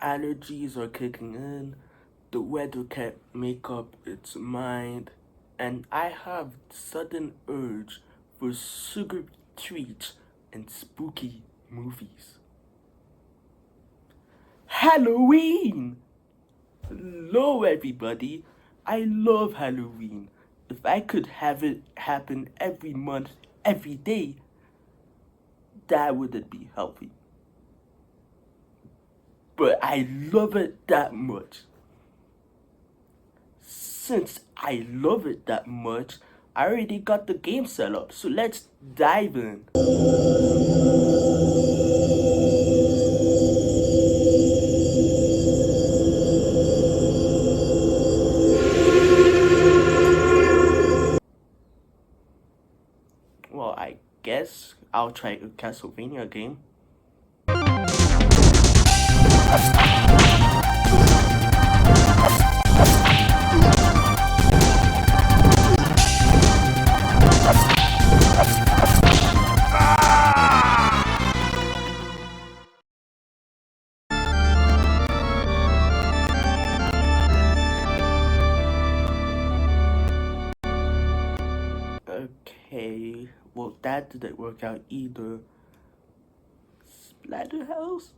allergies are kicking in, the weather can't make up its mind, and I have sudden urge for sugar treats and spooky movies. Halloween! Hello, everybody. I love Halloween. If I could have it happen every month, every day, that wouldn't be healthy. But I love it that much. Since I love it that much, I already got the game set up, so let's dive in. Well, I guess I'll try a Castlevania game. Okay, well, that didn't work out either. Splatterhouse?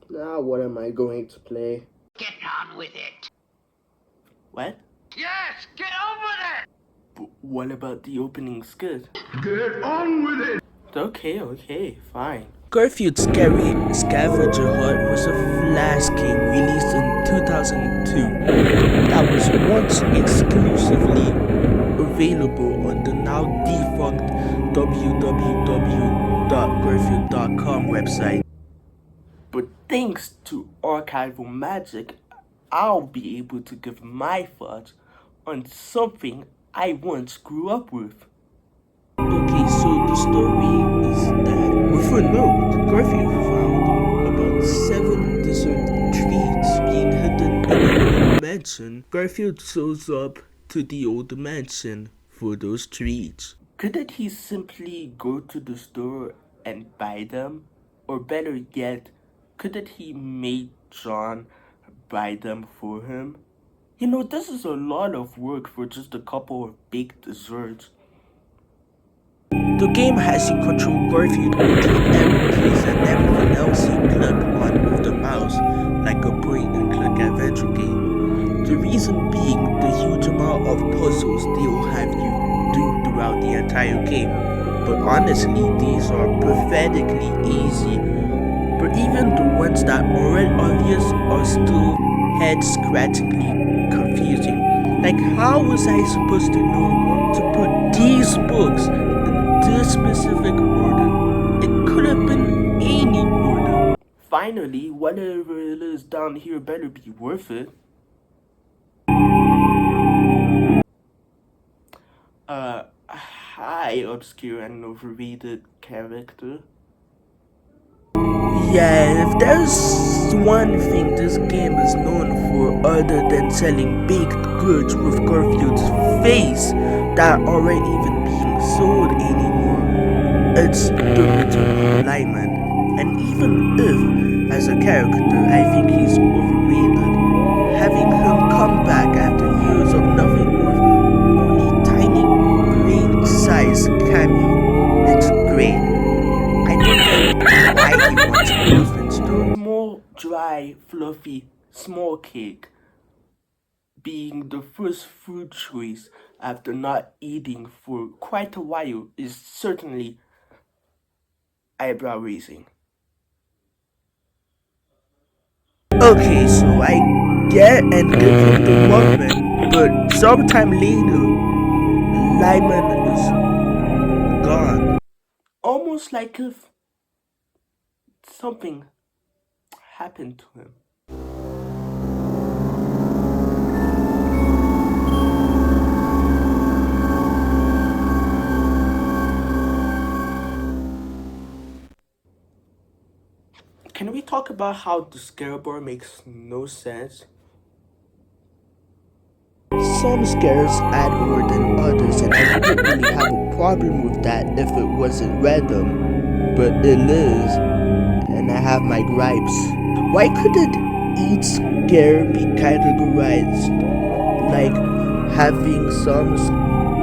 Now, what am I going to play? Get on with it. What? Yes, get on with it. But what about the opening skit? Get on with it. Okay, fine. Garfield's scary Scavenger hunt was a flash game released in 2002 that was once exclusively available on the now defunct www.garfield.com website. But thanks to archival magic, I'll be able to give my thoughts on something I once grew up with. Okay, so the story is that, with a note, Garfield found about 7 desert treats being hidden in an old mansion. Garfield shows up to the old mansion for those treats. Couldn't he simply go to the store and buy them? Or better yet, couldn't he make John buy them for him? You know, this is a lot of work for just a couple of baked desserts. The game has you control Garfield with the arrow keys and everything else you click on with the mouse, like a point and click adventure game. The reason being the huge amount of puzzles they will have you do throughout the entire game. But honestly, these are pathetically easy. But even the ones that aren't obvious are still head-scratchingly confusing. Like, how was I supposed to know to put these books in this specific order? It could have been any order. Finally, whatever it is down here better be worth it. Hi, obscure and overrated character. Yeah, if there's one thing this game is known for other than selling baked goods with Garfield's face that aren't even being sold anymore, it's the return of Lyman. And even if, as a character, I think he's overrated, having him come back after years of nothing with only tiny brain-sized cameo, it's great. I don't get why he wants orphans though. Small, dry, fluffy, small cake being the first food choice after not eating for quite a while is certainly eyebrow raising. Okay, so I get and give him the Walkman, but sometime later, Lyman is gone. Almost like if something happened to him. Can we talk about how the scare bar makes no sense? some scares add more than others, and I wouldn't really have a problem with that if it wasn't random. But it is, and I have my gripes. Why couldn't each scare be categorized? Like having some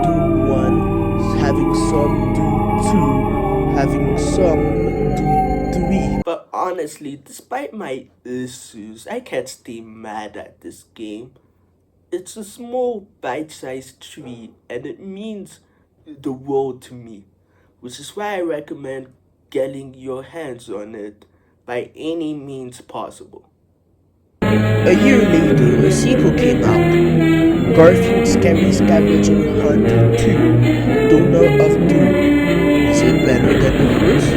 do 1, having some do 2, having some do 3. But honestly, despite my issues, I can't stay mad at this game. It's a small bite-sized treat and it means the world to me, which is why I recommend getting your hands on it by any means possible. A year later, a sequel came out, Garfield Scary Scavenger Hunt 2, Donut of Doom. Is it better than the first?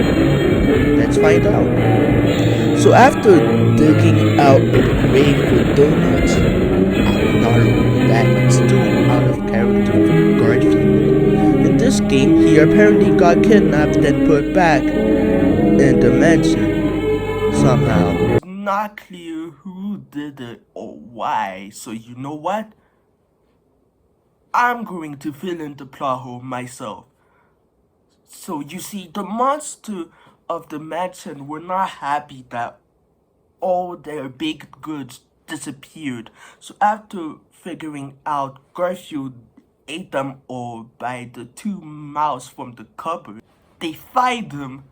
Let's find out. So after digging out a grave for donuts, I'm not alone that it's too out of character for Garfield. In this game, he apparently got kidnapped and put back in the mansion somehow. It's not clear who did it or why, so you know what? I'm going to fill in the plot hole myself. So you see, the monster of the mansion were not happy that all their baked goods disappeared. So after figuring out Garfield ate them all by the 2 mouse from the cupboard, they find him,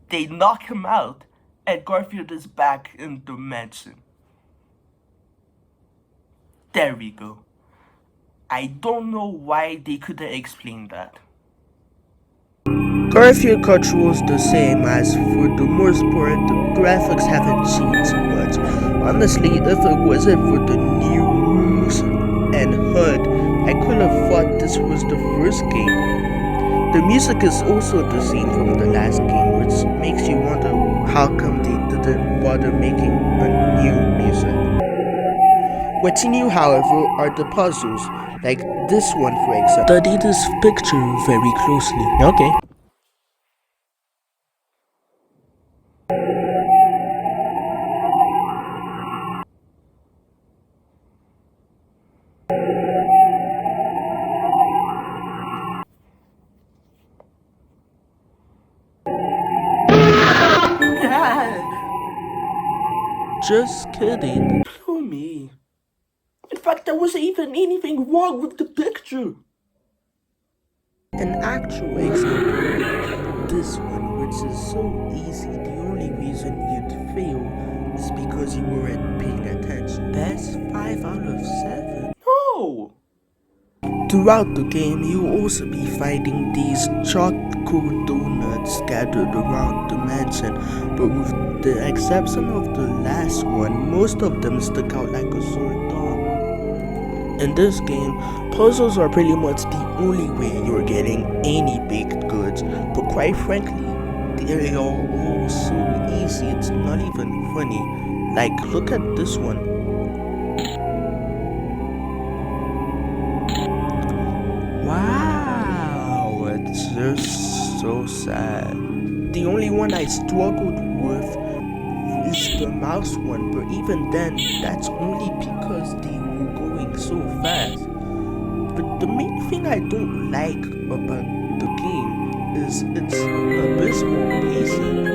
they knock him out, and Garfield is back in the mansion. There we go. I don't know why they couldn't explain that. Garfield controls the same as for the most part, the graphics haven't changed much. Honestly, if it wasn't for the new rules and HUD, I could have thought this was the first game. The music is also the same from the last game, which makes you wonder how come they didn't bother making a new music. What's new, however, are the puzzles, like this one for example. Study this picture very closely. Okay. Just kidding. Oh me. In fact, there wasn't even anything wrong with the picture. An actual example like this one, which is so easy, the only reason you'd fail is because you weren't paying attention. That's 5 out of 7. No! Throughout the game, you'll also be finding these chocolate donuts scattered around the mansion, but with the exception of the last one, most of them stick out like a sore thumb. In this game, puzzles are pretty much the only way you're getting any baked goods, but quite frankly, they are all so easy it's not even funny. Like, look at this one. Wow, it's just so sad. The only one I struggled with is the mouse one, but even then, that's only because they were going so fast. But the main thing I don't like about the game is its abysmal pacing.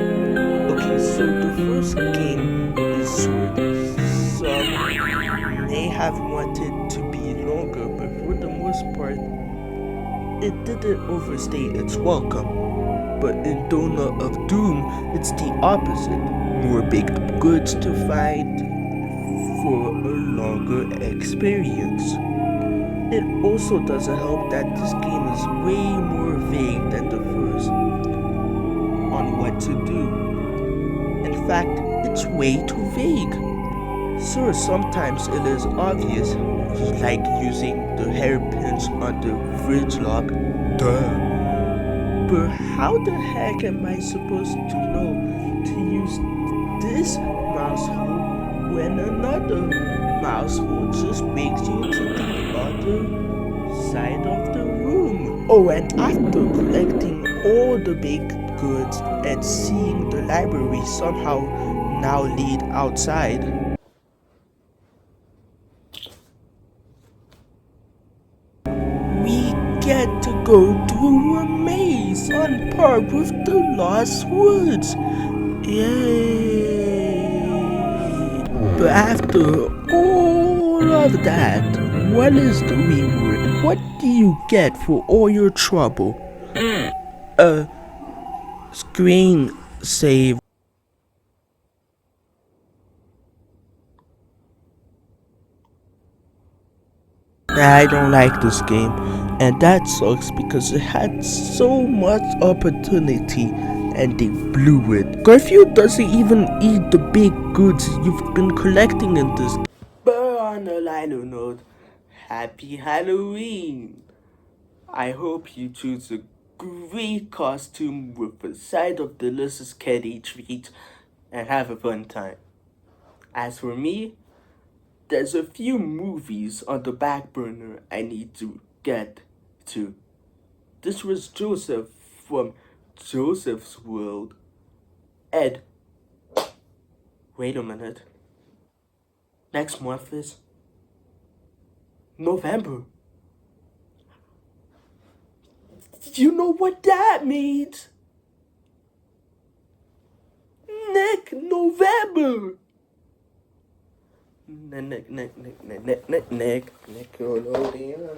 Okay, so the first game is short. Some may have wanted to be longer, but for the most part, it didn't overstay its welcome. But in Donut of Doom, it's the opposite. More baked goods to find for a longer experience. It also doesn't help that this game is way more vague than the first on what to do. In fact, it's way too vague. Sure, sometimes it is obvious, like using the hairpins on the fridge lock, duh. But how the heck am I supposed to know to use this mouse hole when another mouse hole just brings you to the other side of the room? Oh, and after collecting all the baked goods and seeing the library somehow now lead outside, get to go through a maze on par with the Lost Woods. Yay! But after all of that, what is the reward? What do you get for all your trouble? Screen save. I don't like this game, and that sucks because it had so much opportunity and they blew it. Garfield doesn't even eat the big goods you've been collecting in this. But on a lighter note, happy Halloween! I hope you choose a great costume with a side of delicious candy treats and have a fun time. As for me, there's a few movies on the back burner I need to get to. This was Joseph from Joseph's World. Ed, wait a minute. Next month is November. You know what that means? Nick, November. Nick, Nickelodeon.